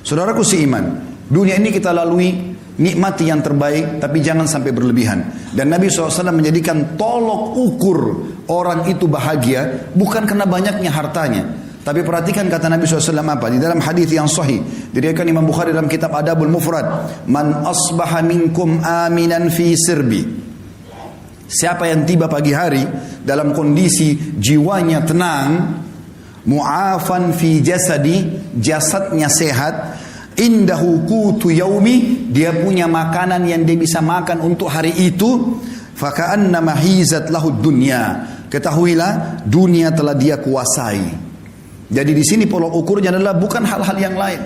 Saudaraku seiman, dunia ini kita lalui, nikmati yang terbaik, tapi jangan sampai berlebihan. Dan Nabi SAW menjadikan tolok ukur orang itu bahagia bukan karena banyaknya hartanya. Tapi perhatikan kata Nabi SAW apa? Di dalam hadis yang sahih, diriwayatkan Imam Bukhari dalam kitab Adabul Mufrad, Man asbaha minkum aminan fi sirbi. Siapa yang tiba pagi hari dalam kondisi jiwanya tenang, mu'afan fi jasadi, jasadnya sehat, indahu qutu yaumi, dia punya makanan yang dia bisa makan untuk hari itu, faka'annama hizat lahu dunya, ketahuilah dunia telah dia kuasai. Jadi di sini pola ukurnya adalah bukan hal-hal yang lain.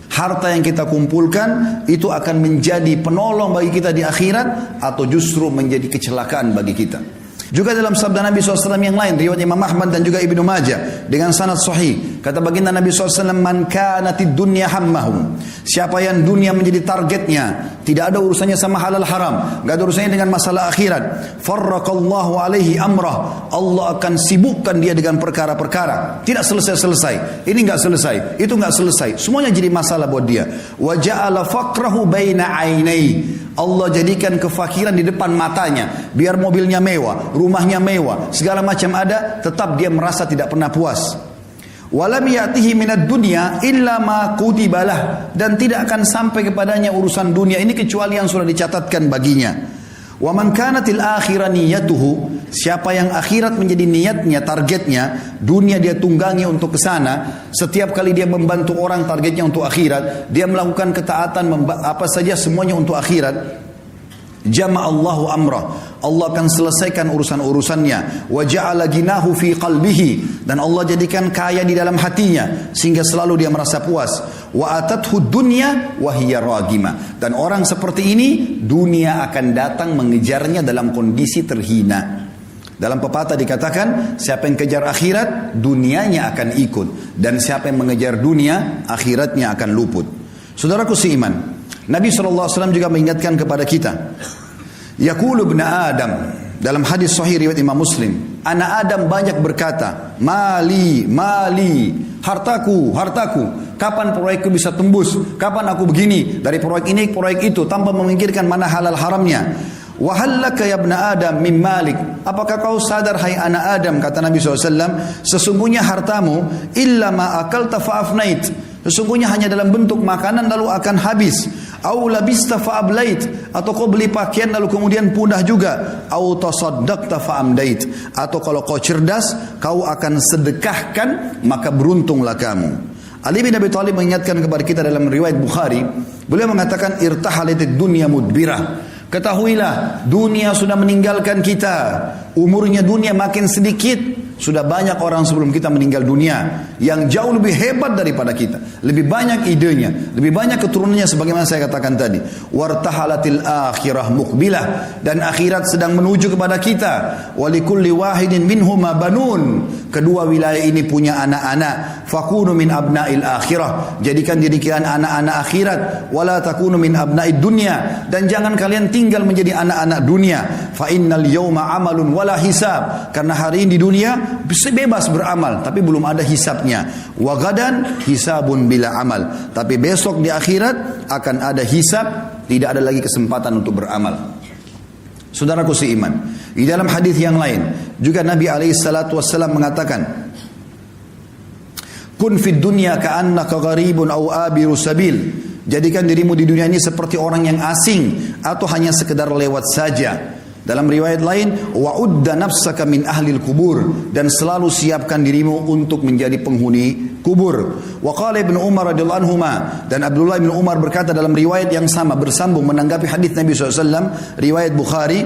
Harta yang kita kumpulkan itu akan menjadi penolong bagi kita di akhirat atau justru menjadi kecelakaan bagi kita. Juga dalam sabda Nabi SAW yang lain, riwayat Imam Ahmad dan juga Ibnu Majah dengan sanad sahih, kata baginda Nabi SAW, man kanatid dunya hammahu, siapa yang dunia menjadi targetnya, tidak ada urusannya sama halal haram, gak ada urusannya dengan masalah akhirat, farraqallahu alaihi amrah, Allah akan sibukkan dia dengan perkara-perkara, tidak selesai-selesai, ini gak selesai, itu gak selesai, semuanya jadi masalah buat dia. Wa ja'ala faqrahu baina ainai, Allah jadikan kefakiran di depan matanya, biar mobilnya mewah, rumahnya mewah, segala macam ada, tetap dia merasa tidak pernah puas. Walam ya'tihi minad dunya illa ma kutibalah, dan tidak akan sampai kepadanya urusan dunia ini kecuali yang sudah dicatatkan baginya. Wa man kanatil akhirah niyatuhu, siapa yang akhirat menjadi niatnya, targetnya, dunia dia tunggangi untuk ke sana, setiap kali dia membantu orang targetnya untuk akhirat, dia melakukan ketaatan apa saja semuanya untuk akhirat, jama'allahu amrah, Allah akan selesaikan urusan-urusannya. Wa ja'ala ginahu fi qalbihi, dan Allah jadikan kaya di dalam hatinya sehingga selalu dia merasa puas. Wa atathu dunya wa hiya ragima, dan orang seperti ini dunia akan datang mengejarnya dalam kondisi terhina. Dalam pepatah dikatakan, siapa yang kejar akhirat, dunianya akan ikut, dan siapa yang mengejar dunia, akhiratnya akan luput. Saudaraku seiman, Nabi SAW juga mengingatkan kepada kita, yaqulu ibn Adam, dalam hadis sahih riwayat Imam Muslim, anak Adam banyak berkata, mali, mali, hartaku, hartaku, kapan proyekku bisa tembus, kapan aku begini, dari proyek ini ke proyek itu, tanpa memikirkan mana halal haramnya. Wa hallaka ya ibn Adam min malik, apakah kau sadar hai anak Adam, kata Nabi SAW, sesungguhnya hartamu illa ma akalta fa'afnait, sesungguhnya hanya dalam bentuk makanan lalu akan habis. Au labista fa'ablait, atau kau beli pakaian lalu kemudian punah juga. Au tasaddaqta fa'amdait, atau kalau kau cerdas kau akan sedekahkan maka beruntunglah kamu. Ali bin Abi Thalib mengingatkan kepada kita dalam riwayat Bukhari, beliau mengatakan irtahalatid dunya mudbirah, ketahuilah dunia sudah meninggalkan kita, umurnya dunia makin sedikit. Sudah banyak orang sebelum kita meninggal dunia yang jauh lebih hebat daripada kita, lebih banyak idenya, lebih banyak keturunannya, sebagaimana saya katakan tadi. Wartahalatil akhirah muqbilah, dan akhirat sedang menuju kepada kita. Walikulli wahidin minhuma banun, kedua wilayah ini punya anak-anak. Fakunu min abnail akhirah, jadikan diri kalian anak-anak akhirat. Wala takunu min abnaid dunya, dan jangan kalian tinggal menjadi anak-anak dunia. Fa innal yawma amalun wala hisab, karena hari ini di dunia bebas beramal tapi belum ada hisabnya. Wa gadan hisabun bila amal, tapi besok di akhirat akan ada hisab, tidak ada lagi kesempatan untuk beramal. Saudaraku seiman, di dalam hadis yang lain juga Nabi SAW mengatakan, kun fid dunya ka'annaka gharibun aw abiru sabil, jadikan dirimu di dunia ini seperti orang yang asing atau hanya sekedar lewat saja. Dalam riwayat lain, wa'udda nafsaka min ahlil kubur, dan selalu siapkan dirimu untuk menjadi penghuni kubur. Wa qala Ibnu Umar radhiyallahu anhuma, dan Abdullah bin Umar berkata dalam riwayat yang sama bersambung menanggapi hadis Nabi SAW, riwayat Bukhari,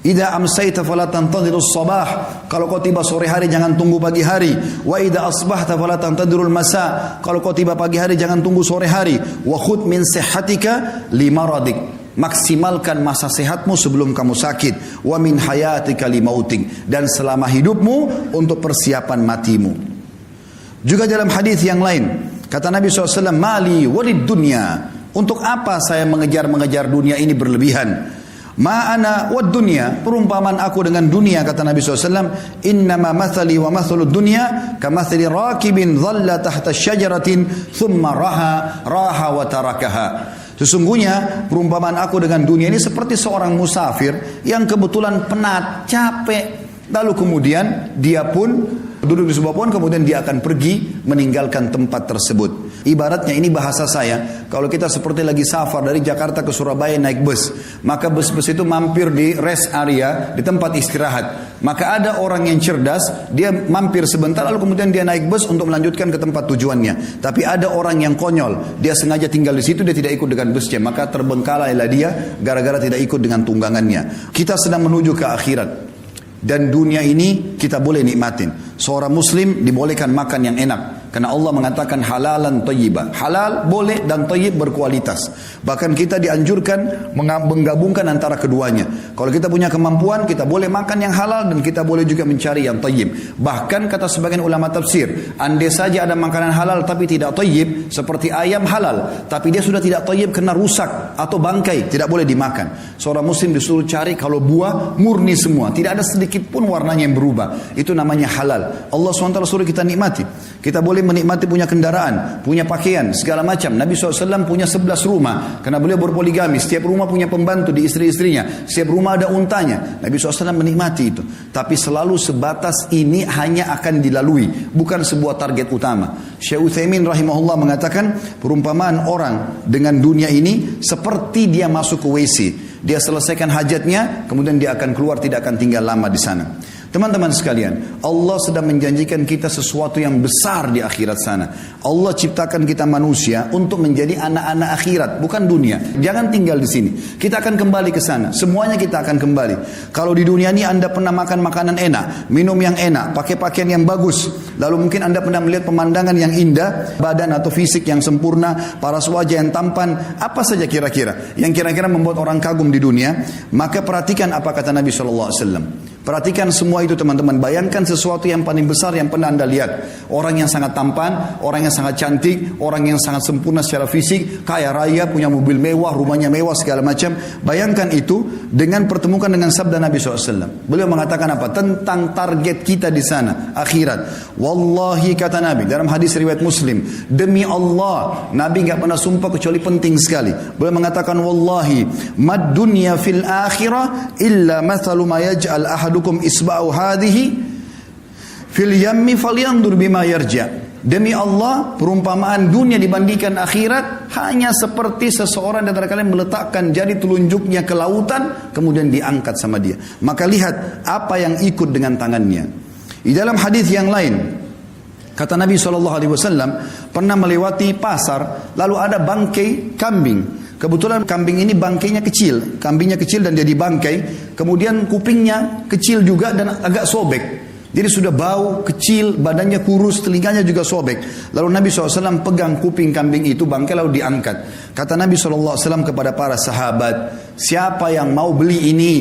idza amsayta fala tantadhirus sabah, kalau kau tiba sore hari jangan tunggu pagi hari. Wa idza asbahta fala tantadhirul masa, kalau kau tiba pagi hari jangan tunggu sore hari. Wa khudh min sihhatika limaradik, maksimalkan masa sehatmu sebelum kamu sakit. Wa min hayatika limautik, dan selama hidupmu untuk persiapan matimu. Juga dalam hadis yang lain kata Nabi SAW, mali walid dunya, untuk apa saya mengejar dunia ini berlebihan. Ma'ana wad dunya, perumpamaan aku dengan dunia, kata Nabi SAW, innama mathali wa mathalud dunya kamathali rakibin dhalla tahta syajaratin thumma raha wa tarakaha. Sesungguhnya perumpamaan aku dengan dunia ini seperti seorang musafir yang kebetulan penat, capek, lalu kemudian dia pun duduk di sebuah pohon, kemudian dia akan pergi meninggalkan tempat tersebut. Ibaratnya, ini bahasa saya, kalau kita seperti lagi safar dari Jakarta ke Surabaya naik bus, maka bus-bus itu mampir di rest area, di tempat istirahat. Maka ada orang yang cerdas, dia mampir sebentar lalu kemudian dia naik bus untuk melanjutkan ke tempat tujuannya. Tapi ada orang yang konyol, dia sengaja tinggal di situ, dia tidak ikut dengan busnya, maka terbengkalailah dia gara-gara tidak ikut dengan tunggangannya. Kita sedang menuju ke akhirat. Dan dunia ini kita boleh nikmatin. Seorang muslim dibolehkan makan yang enak, karena Allah mengatakan halalan thayyiban. Halal boleh dan thayyib berkualitas. Bahkan kita dianjurkan menggabungkan antara keduanya. Kalau kita punya kemampuan, kita boleh makan yang halal dan kita boleh juga mencari yang thayyib. Bahkan kata sebagian ulama tafsir, andai saja ada makanan halal tapi tidak thayyib, seperti ayam halal, tapi dia sudah tidak thayyib karena rusak atau bangkai, tidak boleh dimakan. Seorang muslim disuruh cari kalau buah murni semua, tidak ada sedikit pun warnanya yang berubah. Itu namanya halal. Allah SWT suruh kita nikmati. Kita boleh menikmati punya kendaraan, punya pakaian, segala macam. Nabi SAW punya 11 rumah, karena beliau berpoligami. Setiap rumah punya pembantu di istri-istrinya. Setiap rumah ada untanya. Nabi SAW menikmati itu. Tapi selalu sebatas ini hanya akan dilalui, bukan sebuah target utama. Syekh Utsaimin rahimahullah mengatakan, perumpamaan orang dengan dunia ini seperti dia masuk ke WC. Dia selesaikan hajatnya, kemudian dia akan keluar, tidak akan tinggal lama di sana. Teman-teman sekalian, Allah sedang menjanjikan kita sesuatu yang besar di akhirat sana. Allah ciptakan kita manusia untuk menjadi anak-anak akhirat, bukan dunia. Jangan tinggal di sini. Kita akan kembali ke sana. Semuanya kita akan kembali. Kalau di dunia ini Anda pernah makan makanan enak, minum yang enak, pakai pakaian yang bagus, lalu mungkin Anda pernah melihat pemandangan yang indah, badan atau fisik yang sempurna, paras wajah yang tampan, apa saja kira-kira yang kira-kira membuat orang kagum di dunia, maka perhatikan apa kata Nabi SAW. Perhatikan semua itu teman-teman. Bayangkan sesuatu yang paling besar yang pernah Anda lihat. Orang yang sangat tampan, orang yang sangat cantik, orang yang sangat sempurna secara fisik, kaya raya, punya mobil mewah, rumahnya mewah, segala macam. Bayangkan itu dengan pertemukan dengan sabda Nabi SAW. Beliau mengatakan apa? Tentang target kita di sana, akhirat. Wallahi, kata Nabi dalam hadis riwayat Muslim, demi Allah, Nabi enggak pernah sumpah kecuali penting sekali. Beliau mengatakan, wallahi, mad dunya fil akhirah illa mathalu ma yaj'al ahadukum isba'u hadhihi fil yammi falyandur bima yarja. Demi Allah, perumpamaan dunia dibandingkan akhirat hanya seperti seseorang di antara kalian meletakkan jari telunjuknya ke lautan, kemudian diangkat sama dia. Maka lihat apa yang ikut dengan tangannya. Di dalam hadis yang lain, kata Nabi SAW pernah melewati pasar, lalu ada bangkai kambing. Kebetulan kambing ini bangkainya kecil, kambingnya kecil dan jadi bangkai, kemudian kupingnya kecil juga dan agak sobek. Jadi sudah bau, kecil, badannya kurus, telinganya juga sobek. Lalu Nabi SAW pegang kuping kambing itu, bangkai lalu diangkat. Kata Nabi SAW kepada para sahabat, siapa yang mau beli ini?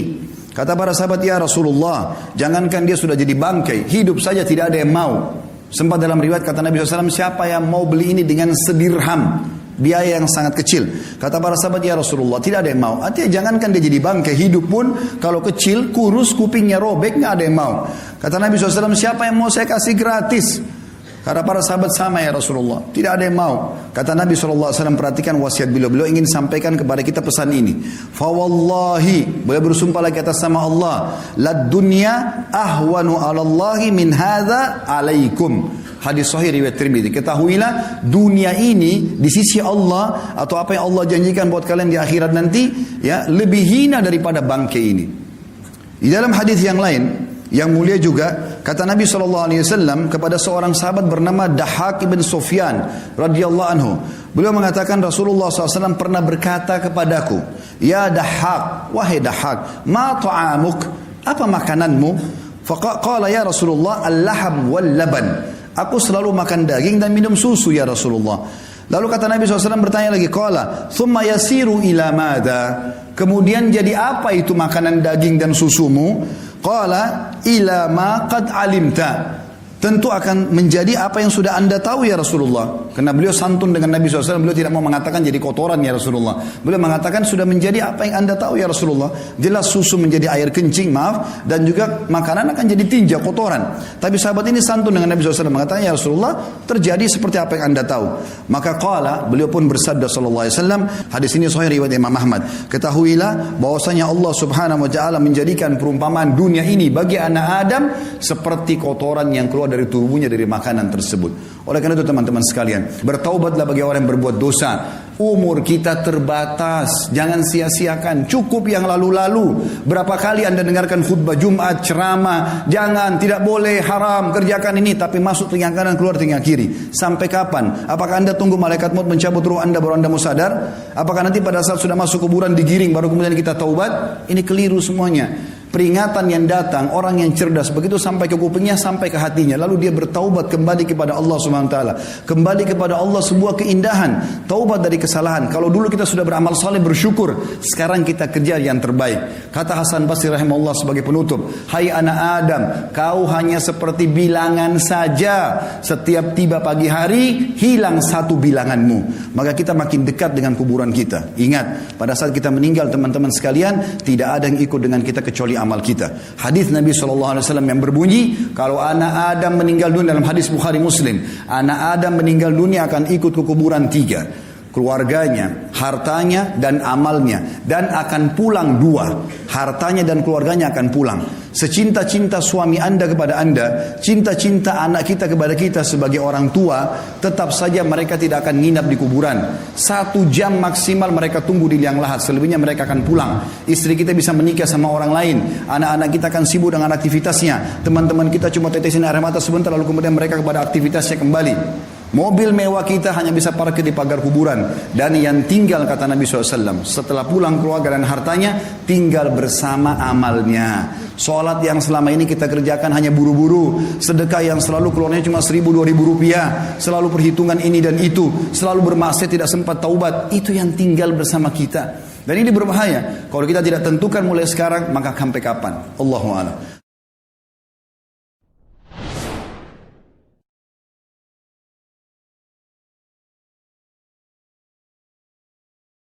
Kata para sahabat, ya Rasulullah, jangankan dia sudah jadi bangkai, hidup saja tidak ada yang mau. Sempat dalam riwayat kata Nabi SAW, siapa yang mau beli ini dengan sedirham? Biaya yang sangat kecil. Kata para sahabat, ya Rasulullah, tidak ada yang mau. Artinya jangankan dia jadi bangkai, hidup pun kalau kecil, kurus, kupingnya robek, nggak ada yang mau. Kata Nabi SAW, siapa yang mau saya kasih gratis? Kata para sahabat, sama ya Rasulullah, tidak ada yang mau. Kata Nabi SAW, perhatikan wasiat beliau ingin sampaikan kepada kita pesan ini. Fawallahi, beliau bersumpah lagi atas nama Allah, lad dunya ahwanu alallahi min hadza alaikum. Hadis sahih riwayat Tirmidzi. Ketahuilah, dunia ini di sisi Allah, atau apa yang Allah janjikan buat kalian di akhirat nanti, ya, lebih hina daripada bangkai ini. Di dalam hadis yang lain yang mulia juga, kata Nabi SAW kepada seorang sahabat bernama Dahhak ibn Sufyan radhiyallahu anhu. Beliau mengatakan, Rasulullah SAW pernah berkata kepadaku, ya Dahhak, wahai Dahhak, ma ta'amuk, apa makananmu? Faqala ya Rasulullah, al-laham wal laban. Aku selalu makan daging dan minum susu ya Rasulullah. Lalu kata Nabi SAW bertanya lagi, qala thumma yasiru ila madha. Kemudian jadi apa itu makanan daging dan susumu? Qala ila ma qad alimta. tentu akan menjadi apa yang sudah anda tahu ya Rasulullah. Karena beliau santun dengan Nabi SAW, beliau tidak mau mengatakan jadi kotoran ya Rasulullah. Beliau mengatakan sudah menjadi apa yang anda tahu ya Rasulullah. Jelas susu menjadi air kencing, maaf, dan juga makanan akan jadi tinja, kotoran. Tapi sahabat ini santun dengan Nabi SAW, mengatakan ya Rasulullah, terjadi seperti apa yang anda tahu. Maka qala, beliau pun bersabda SAW, hadis ini sahih riwayat Imam Ahmad, ketahuilah bahwasanya Allah Subhanahu wa taala menjadikan perumpamaan dunia ini bagi anak Adam seperti kotoran yang keluar dari tubuhnya dari makanan tersebut. Oleh karena itu teman-teman sekalian, bertaubatlah bagi orang yang berbuat dosa. Umur kita terbatas, jangan sia-siakan. Cukup yang lalu-lalu. Berapa kali anda dengarkan khutbah Jumat, ceramah, jangan, tidak boleh, haram, kerjakan ini, tapi masuk telinga kanan, keluar telinga kiri. Sampai kapan? Apakah anda tunggu malaikat maut mencabut ruh anda baru anda mau sadar? Apakah nanti pada saat sudah masuk kuburan digiring baru kemudian kita taubat? Ini keliru semuanya. Peringatan yang datang, orang yang cerdas begitu sampai ke kupingnya, sampai ke hatinya, lalu dia bertaubat kembali kepada Allah Subhanahu wa taala. Kembali kepada Allah sebuah keindahan, taubat dari kesalahan. Kalau dulu kita sudah beramal saleh bersyukur, sekarang kita kerja yang terbaik. Kata Hasan Basri rahimahullah sebagai penutup, hai anak Adam, kau hanya seperti bilangan saja. Setiap tiba pagi hari, hilang satu bilanganmu. Maka kita makin dekat dengan kuburan kita. Ingat, pada saat kita meninggal teman-teman sekalian, tidak ada yang ikut dengan kita kecuali amal kita. Hadis Nabi SAW yang berbunyi, kalau anak Adam meninggal dunia, dalam hadis Bukhari Muslim, anak Adam meninggal dunia akan ikut ke kuburan 3. Keluarganya, hartanya, dan amalnya. Dan akan pulang 2. Hartanya dan keluarganya akan pulang. Secinta-cinta suami anda kepada anda, cinta-cinta anak kita kepada kita sebagai orang tua, tetap saja mereka tidak akan nginap di kuburan. 1 jam maksimal mereka tunggu di liang lahat, selebihnya mereka akan pulang. Istri kita bisa menikah sama orang lain, anak-anak kita akan sibuk dengan aktivitasnya, teman-teman kita cuma tetesin air mata sebentar lalu kemudian mereka kepada aktivitasnya kembali. Mobil mewah kita hanya bisa parkir di pagar kuburan. Dan yang tinggal, kata Nabi SAW, setelah pulang keluarga dan hartanya, tinggal bersama amalnya. Sholat yang selama ini kita kerjakan hanya buru-buru, sedekah yang selalu keluarnya cuma 1.000-2.000 rupiah, selalu perhitungan ini dan itu, selalu bermaksiat tidak sempat taubat, itu yang tinggal bersama kita. Dan ini berbahaya. Kalau kita tidak tentukan mulai sekarang, maka sampai kapan? Allahu a'lam.